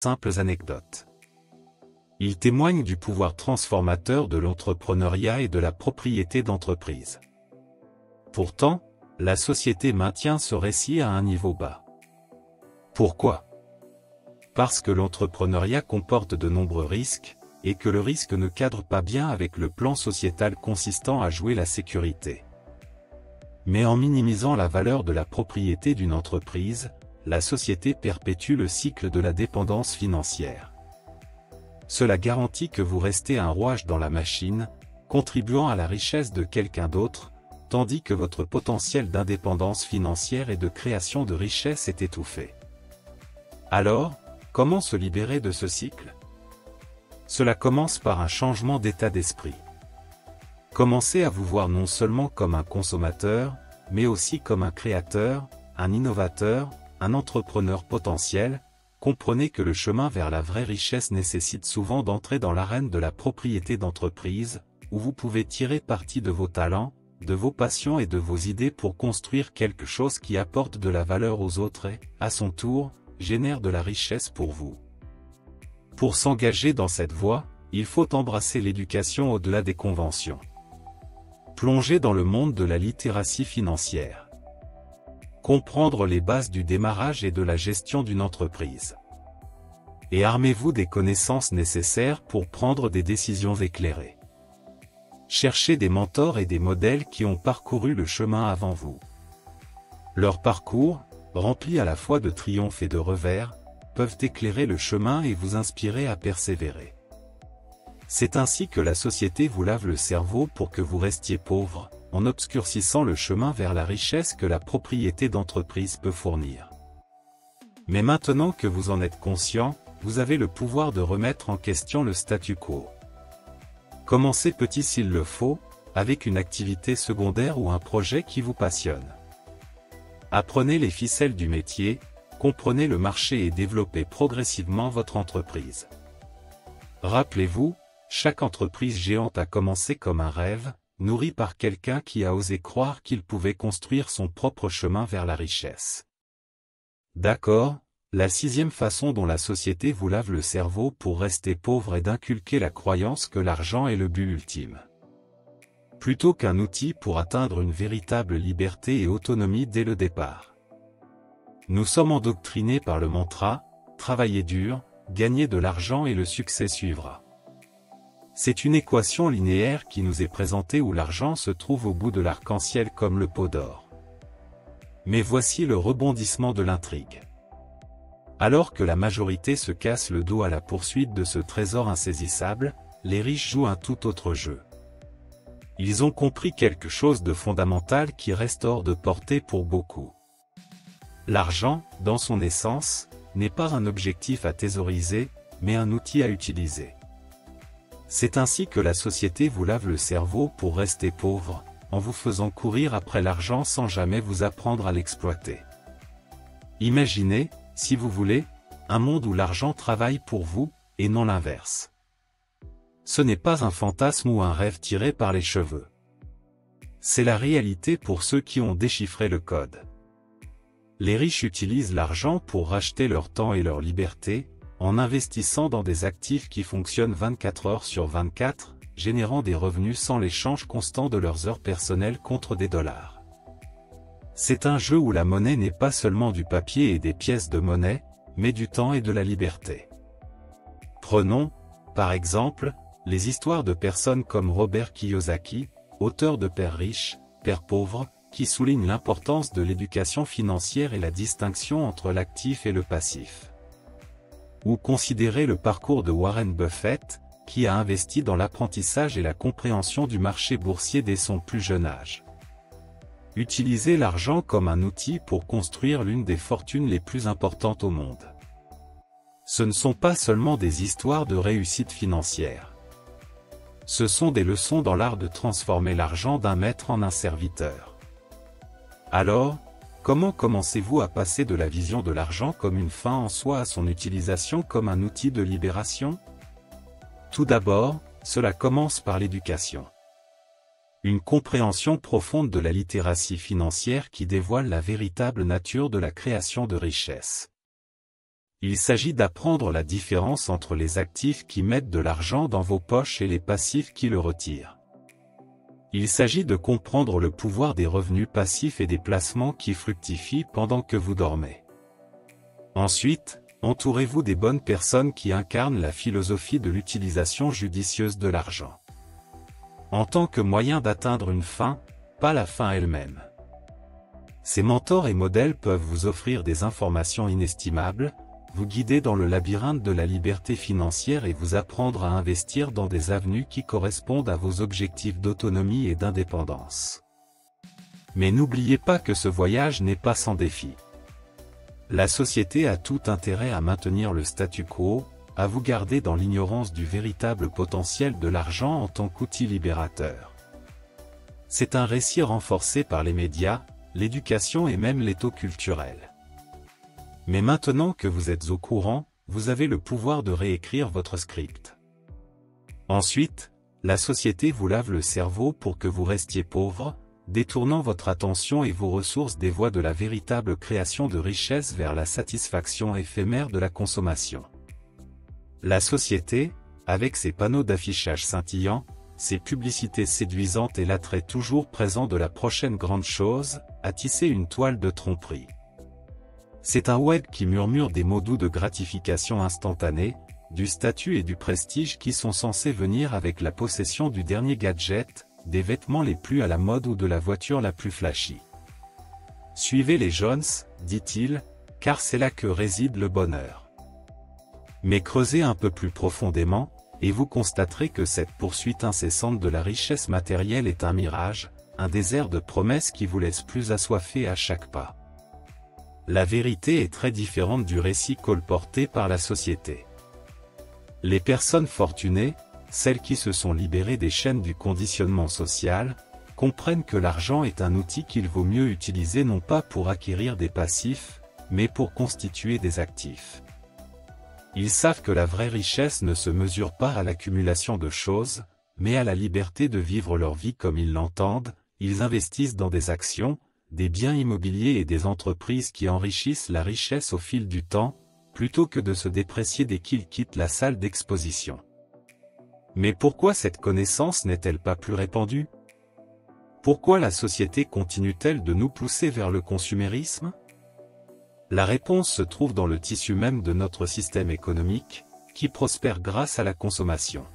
simples anecdotes. Ils témoignent du pouvoir transformateur de l'entrepreneuriat et de la propriété d'entreprise. Pourtant, la société maintient ce récit à un niveau bas. Pourquoi? Parce que l'entrepreneuriat comporte de nombreux risques, et que le risque ne cadre pas bien avec le plan sociétal consistant à jouer la sécurité. Mais en minimisant la valeur de la propriété d'une entreprise, la société perpétue le cycle de la dépendance financière. Cela garantit que vous restez un rouage dans la machine, contribuant à la richesse de quelqu'un d'autre, tandis que votre potentiel d'indépendance financière et de création de richesse est étouffé. Alors, comment se libérer de ce cycle? Cela commence par un changement d'état d'esprit. Commencez à vous voir non seulement comme un consommateur, mais aussi comme un créateur, un innovateur, un entrepreneur potentiel. Comprenez que le chemin vers la vraie richesse nécessite souvent d'entrer dans l'arène de la propriété d'entreprise, où vous pouvez tirer parti de vos talents, de vos passions et de vos idées pour construire quelque chose qui apporte de la valeur aux autres et, à son tour, génère de la richesse pour vous. Pour s'engager dans cette voie, il faut embrasser l'éducation au-delà des conventions. Plonger dans le monde de la littératie financière. Comprendre les bases du démarrage et de la gestion d'une entreprise. Et armez-vous des connaissances nécessaires pour prendre des décisions éclairées. Cherchez des mentors et des modèles qui ont parcouru le chemin avant vous. Leur parcours, rempli à la fois de triomphes et de revers, peuvent éclairer le chemin et vous inspirer à persévérer. C'est ainsi que la société vous lave le cerveau pour que vous restiez pauvre, en obscurcissant le chemin vers la richesse que la propriété d'entreprise peut fournir. Mais maintenant que vous en êtes conscient, vous avez le pouvoir de remettre en question le statu quo. Commencez petit s'il le faut, avec une activité secondaire ou un projet qui vous passionne. Apprenez les ficelles du métier, comprenez le marché et développez progressivement votre entreprise. Rappelez-vous, chaque entreprise géante a commencé comme un rêve, nourri par quelqu'un qui a osé croire qu'il pouvait construire son propre chemin vers la richesse. D'accord, la 6e façon dont la société vous lave le cerveau pour rester pauvre est d'inculquer la croyance que l'argent est le but ultime. Plutôt qu'un outil pour atteindre une véritable liberté et autonomie dès le départ. Nous sommes endoctrinés par le mantra « Travaillez dur, gagnez de l'argent et le succès suivra ». C'est une équation linéaire qui nous est présentée où l'argent se trouve au bout de l'arc-en-ciel comme le pot d'or. Mais voici le rebondissement de l'intrigue. Alors que la majorité se casse le dos à la poursuite de ce trésor insaisissable, les riches jouent un tout autre jeu. Ils ont compris quelque chose de fondamental qui reste hors de portée pour beaucoup. L'argent, dans son essence, n'est pas un objectif à thésauriser, mais un outil à utiliser. C'est ainsi que la société vous lave le cerveau pour rester pauvre, en vous faisant courir après l'argent sans jamais vous apprendre à l'exploiter. Imaginez, si vous voulez, un monde où l'argent travaille pour vous, et non l'inverse. Ce n'est pas un fantasme ou un rêve tiré par les cheveux. C'est la réalité pour ceux qui ont déchiffré le code. Les riches utilisent l'argent pour racheter leur temps et leur liberté, en investissant dans des actifs qui fonctionnent 24 heures sur 24, générant des revenus sans l'échange constant de leurs heures personnelles contre des dollars. C'est un jeu où la monnaie n'est pas seulement du papier et des pièces de monnaie, mais du temps et de la liberté. Prenons, par exemple, les histoires de personnes comme Robert Kiyosaki, auteur de Père riche, Père pauvre, qui soulignent l'importance de l'éducation financière et la distinction entre l'actif et le passif. Ou considérez le parcours de Warren Buffett, qui a investi dans l'apprentissage et la compréhension du marché boursier dès son plus jeune âge. Utilisez l'argent comme un outil pour construire l'une des fortunes les plus importantes au monde. Ce ne sont pas seulement des histoires de réussite financière. Ce sont des leçons dans l'art de transformer l'argent d'un maître en un serviteur. Alors, comment commencez-vous à passer de la vision de l'argent comme une fin en soi à son utilisation comme un outil de libération? Tout d'abord, cela commence par l'éducation. Une compréhension profonde de la littératie financière qui dévoile la véritable nature de la création de richesse. Il s'agit d'apprendre la différence entre les actifs qui mettent de l'argent dans vos poches et les passifs qui le retirent. Il s'agit de comprendre le pouvoir des revenus passifs et des placements qui fructifient pendant que vous dormez. Ensuite, entourez-vous des bonnes personnes qui incarnent la philosophie de l'utilisation judicieuse de l'argent. En tant que moyen d'atteindre une fin, pas la fin elle-même. Ces mentors et modèles peuvent vous offrir des informations inestimables, vous guider dans le labyrinthe de la liberté financière et vous apprendre à investir dans des avenues qui correspondent à vos objectifs d'autonomie et d'indépendance. Mais n'oubliez pas que ce voyage n'est pas sans défi. La société a tout intérêt à maintenir le statu quo, à vous garder dans l'ignorance du véritable potentiel de l'argent en tant qu'outil libérateur. C'est un récit renforcé par les médias, l'éducation et même l'étau culturel. Mais maintenant que vous êtes au courant, vous avez le pouvoir de réécrire votre script. Ensuite, la société vous lave le cerveau pour que vous restiez pauvre, détournant votre attention et vos ressources des voies de la véritable création de richesse vers la satisfaction éphémère de la consommation. La société, avec ses panneaux d'affichage scintillants, ses publicités séduisantes et l'attrait toujours présent de la prochaine grande chose, a tissé une toile de tromperie. C'est un web qui murmure des mots doux de gratification instantanée, du statut et du prestige qui sont censés venir avec la possession du dernier gadget, des vêtements les plus à la mode ou de la voiture la plus flashy. Suivez les Jones, dit-il, car c'est là que réside le bonheur. Mais creusez un peu plus profondément, et vous constaterez que cette poursuite incessante de la richesse matérielle est un mirage, un désert de promesses qui vous laisse plus assoiffé à chaque pas. La vérité est très différente du récit colporté par la société. Les personnes fortunées, celles qui se sont libérées des chaînes du conditionnement social, comprennent que l'argent est un outil qu'il vaut mieux utiliser non pas pour acquérir des passifs, mais pour constituer des actifs. Ils savent que la vraie richesse ne se mesure pas à l'accumulation de choses, mais à la liberté de vivre leur vie comme ils l'entendent. Ils investissent dans des actions, des biens immobiliers et des entreprises qui enrichissent la richesse au fil du temps, plutôt que de se déprécier dès qu'ils quittent la salle d'exposition. Mais pourquoi cette connaissance n'est-elle pas plus répandue? Pourquoi la société continue-t-elle de nous pousser vers le consumérisme? La réponse se trouve dans le tissu même de notre système économique, qui prospère grâce à la consommation.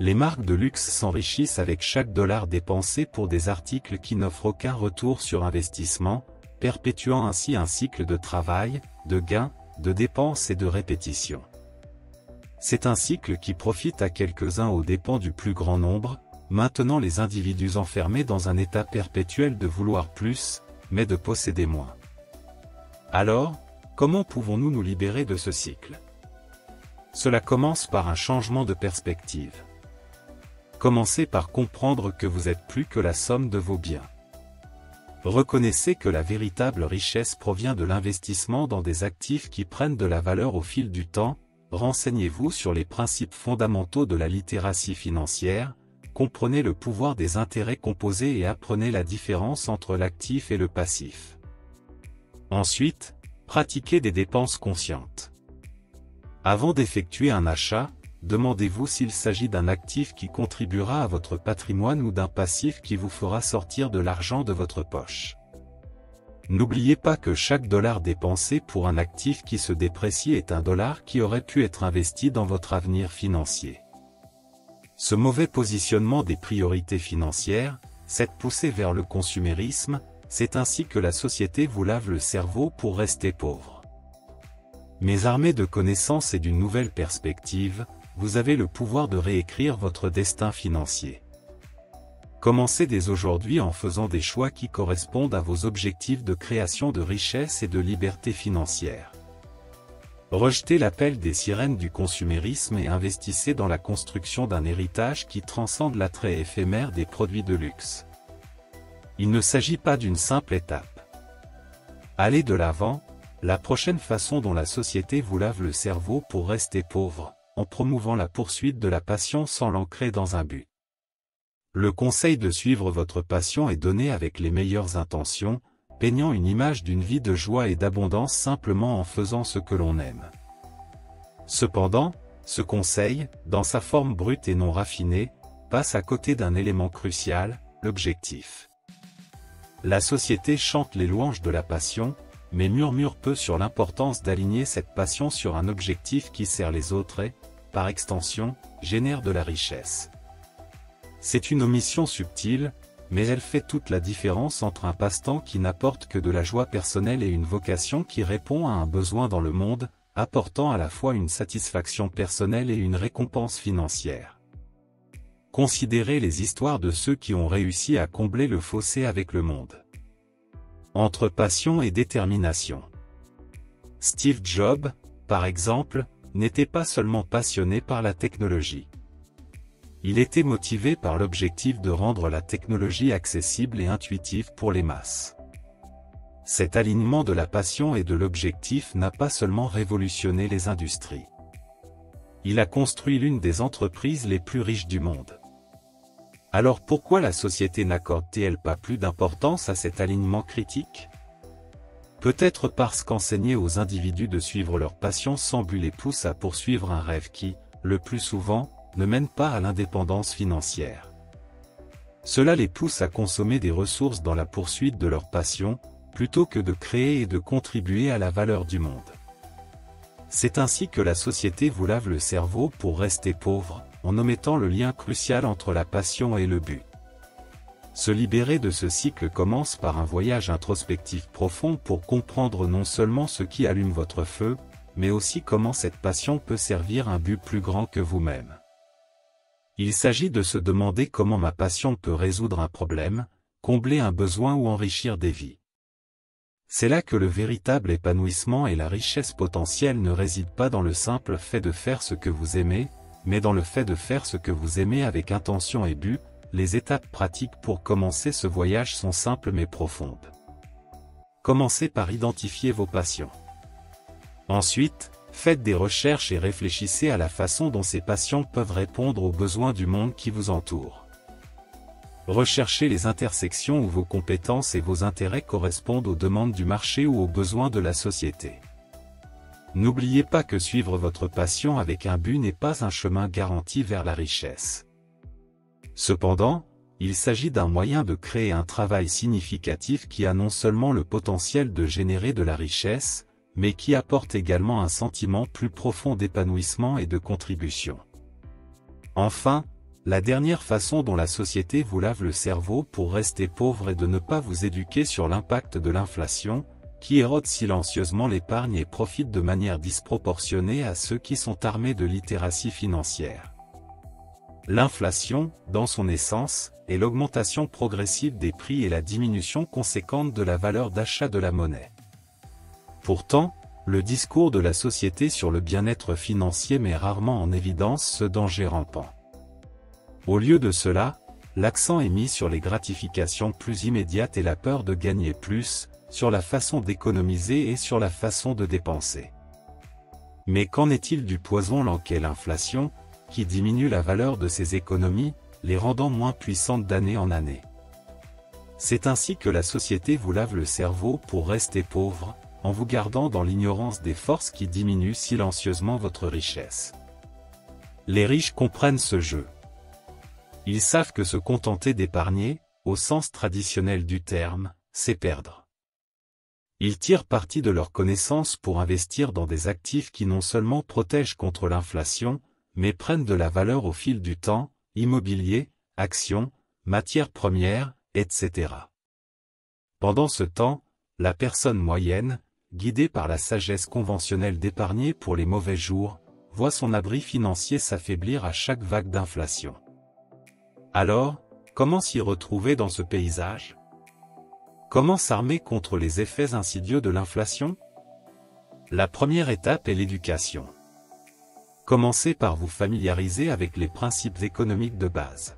Les marques de luxe s'enrichissent avec chaque dollar dépensé pour des articles qui n'offrent aucun retour sur investissement, perpétuant ainsi un cycle de travail, de gains, de dépenses et de répétition. C'est un cycle qui profite à quelques-uns aux dépens du plus grand nombre, maintenant les individus enfermés dans un état perpétuel de vouloir plus, mais de posséder moins. Alors, comment pouvons-nous nous libérer de ce cycle? Cela commence par un changement de perspective. Commencez par comprendre que vous êtes plus que la somme de vos biens. Reconnaissez que la véritable richesse provient de l'investissement dans des actifs qui prennent de la valeur au fil du temps. Renseignez-vous sur les principes fondamentaux de la littératie financière, comprenez le pouvoir des intérêts composés et apprenez la différence entre l'actif et le passif. Ensuite, pratiquez des dépenses conscientes. Avant d'effectuer un achat, demandez-vous s'il s'agit d'un actif qui contribuera à votre patrimoine ou d'un passif qui vous fera sortir de l'argent de votre poche. N'oubliez pas que chaque dollar dépensé pour un actif qui se déprécie est un dollar qui aurait pu être investi dans votre avenir financier. Ce mauvais positionnement des priorités financières, cette poussée vers le consumérisme, c'est ainsi que la société vous lave le cerveau pour rester pauvre. Mais armé de connaissances et d'une nouvelle perspective, vous avez le pouvoir de réécrire votre destin financier. Commencez dès aujourd'hui en faisant des choix qui correspondent à vos objectifs de création de richesse et de liberté financière. Rejetez l'appel des sirènes du consumérisme et investissez dans la construction d'un héritage qui transcende l'attrait éphémère des produits de luxe. Il ne s'agit pas d'une simple étape. Allez de l'avant, la prochaine façon dont la société vous lave le cerveau pour rester pauvre, en promouvant la poursuite de la passion sans l'ancrer dans un but. Le conseil de suivre votre passion est donné avec les meilleures intentions, peignant une image d'une vie de joie et d'abondance simplement en faisant ce que l'on aime. Cependant, ce conseil, dans sa forme brute et non raffinée, passe à côté d'un élément crucial, l'objectif. La société chante les louanges de la passion, mais murmure peu sur l'importance d'aligner cette passion sur un objectif qui sert les autres et, par extension, génère de la richesse. C'est une omission subtile, mais elle fait toute la différence entre un passe-temps qui n'apporte que de la joie personnelle et une vocation qui répond à un besoin dans le monde, apportant à la fois une satisfaction personnelle et une récompense financière. Considérez les histoires de ceux qui ont réussi à combler le fossé avec le monde. Entre passion et détermination. Steve Jobs, par exemple, n'était pas seulement passionné par la technologie. Il était motivé par l'objectif de rendre la technologie accessible et intuitive pour les masses. Cet alignement de la passion et de l'objectif n'a pas seulement révolutionné les industries. Il a construit l'une des entreprises les plus riches du monde. Alors pourquoi la société n'accorde-t-elle pas plus d'importance à cet alignement critique? Peut-être parce qu'enseigner aux individus de suivre leur passion sans but les pousse à poursuivre un rêve qui, le plus souvent, ne mène pas à l'indépendance financière. Cela les pousse à consommer des ressources dans la poursuite de leur passion, plutôt que de créer et de contribuer à la valeur du monde. C'est ainsi que la société vous lave le cerveau pour rester pauvre, en omettant le lien crucial entre la passion et le but. Se libérer de ce cycle commence par un voyage introspectif profond pour comprendre non seulement ce qui allume votre feu, mais aussi comment cette passion peut servir un but plus grand que vous-même. Il s'agit de se demander comment ma passion peut résoudre un problème, combler un besoin ou enrichir des vies. C'est là que le véritable épanouissement et la richesse potentielle ne résident pas dans le simple fait de faire ce que vous aimez, mais dans le fait de faire ce que vous aimez avec intention et but. Les étapes pratiques pour commencer ce voyage sont simples mais profondes. Commencez par identifier vos passions. Ensuite, faites des recherches et réfléchissez à la façon dont ces passions peuvent répondre aux besoins du monde qui vous entoure. Recherchez les intersections où vos compétences et vos intérêts correspondent aux demandes du marché ou aux besoins de la société. N'oubliez pas que suivre votre passion avec un but n'est pas un chemin garanti vers la richesse. Cependant, il s'agit d'un moyen de créer un travail significatif qui a non seulement le potentiel de générer de la richesse, mais qui apporte également un sentiment plus profond d'épanouissement et de contribution. Enfin, la dernière façon dont la société vous lave le cerveau pour rester pauvre est de ne pas vous éduquer sur l'impact de l'inflation, qui érode silencieusement l'épargne et profite de manière disproportionnée à ceux qui sont armés de littératie financière. L'inflation, dans son essence, est l'augmentation progressive des prix et la diminution conséquente de la valeur d'achat de la monnaie. Pourtant, le discours de la société sur le bien-être financier met rarement en évidence ce danger rampant. Au lieu de cela, l'accent est mis sur les gratifications plus immédiates et la peur de gagner plus, sur la façon d'économiser et sur la façon de dépenser. Mais qu'en est-il du poison qu'est l'inflation, qui diminue la valeur de ces économies, les rendant moins puissantes d'année en année? C'est ainsi que la société vous lave le cerveau pour rester pauvre, en vous gardant dans l'ignorance des forces qui diminuent silencieusement votre richesse. Les riches comprennent ce jeu. Ils savent que se contenter d'épargner, au sens traditionnel du terme, c'est perdre. Ils tirent parti de leurs connaissances pour investir dans des actifs qui non seulement protègent contre l'inflation, mais prennent de la valeur au fil du temps, immobilier, actions, matières premières, etc. Pendant ce temps, la personne moyenne, guidée par la sagesse conventionnelle d'épargner pour les mauvais jours, voit son abri financier s'affaiblir à chaque vague d'inflation. Alors, comment s'y retrouver dans ce paysage? Comment s'armer contre les effets insidieux de l'inflation? La première étape est l'éducation. Commencez par vous familiariser avec les principes économiques de base.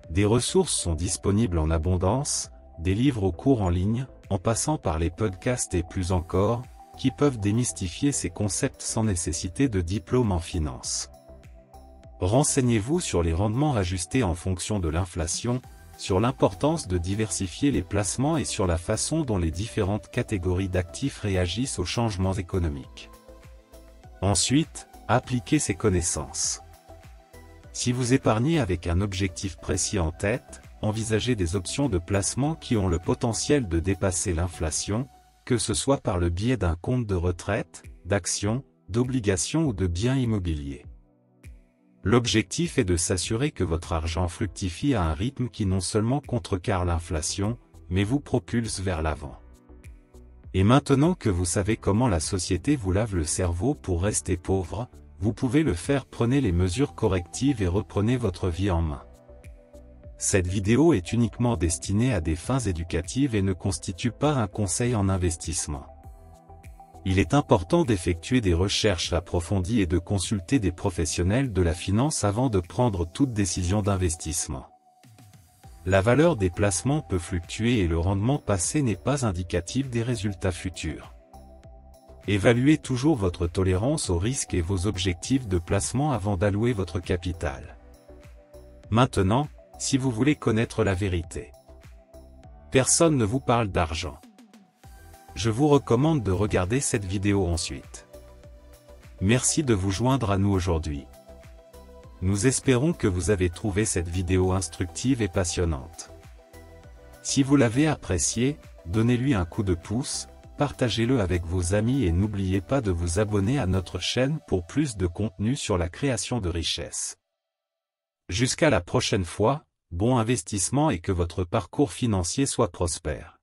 Des ressources sont disponibles en abondance, des livres au cours en ligne, en passant par les podcasts et plus encore, qui peuvent démystifier ces concepts sans nécessité de diplôme en finance. Renseignez-vous sur les rendements ajustés en fonction de l'inflation, sur l'importance de diversifier les placements et sur la façon dont les différentes catégories d'actifs réagissent aux changements économiques. Ensuite, appliquez ces connaissances. Si vous épargnez avec un objectif précis en tête, envisagez des options de placement qui ont le potentiel de dépasser l'inflation, que ce soit par le biais d'un compte de retraite, d'actions, d'obligations ou de biens immobiliers. L'objectif est de s'assurer que votre argent fructifie à un rythme qui non seulement contrecarre l'inflation, mais vous propulse vers l'avant. Et maintenant que vous savez comment la société vous lave le cerveau pour rester pauvre, vous pouvez le faire. Prenez les mesures correctives et reprenez votre vie en main. Cette vidéo est uniquement destinée à des fins éducatives et ne constitue pas un conseil en investissement. Il est important d'effectuer des recherches approfondies et de consulter des professionnels de la finance avant de prendre toute décision d'investissement. La valeur des placements peut fluctuer et le rendement passé n'est pas indicatif des résultats futurs. Évaluez toujours votre tolérance au risque et vos objectifs de placement avant d'allouer votre capital. Maintenant, si vous voulez connaître la vérité. Personne ne vous parle d'argent. Je vous recommande de regarder cette vidéo ensuite. Merci de vous joindre à nous aujourd'hui. Nous espérons que vous avez trouvé cette vidéo instructive et passionnante. Si vous l'avez appréciée, donnez-lui un coup de pouce, partagez-le avec vos amis et n'oubliez pas de vous abonner à notre chaîne pour plus de contenu sur la création de richesse. Jusqu'à la prochaine fois, bon investissement et que votre parcours financier soit prospère.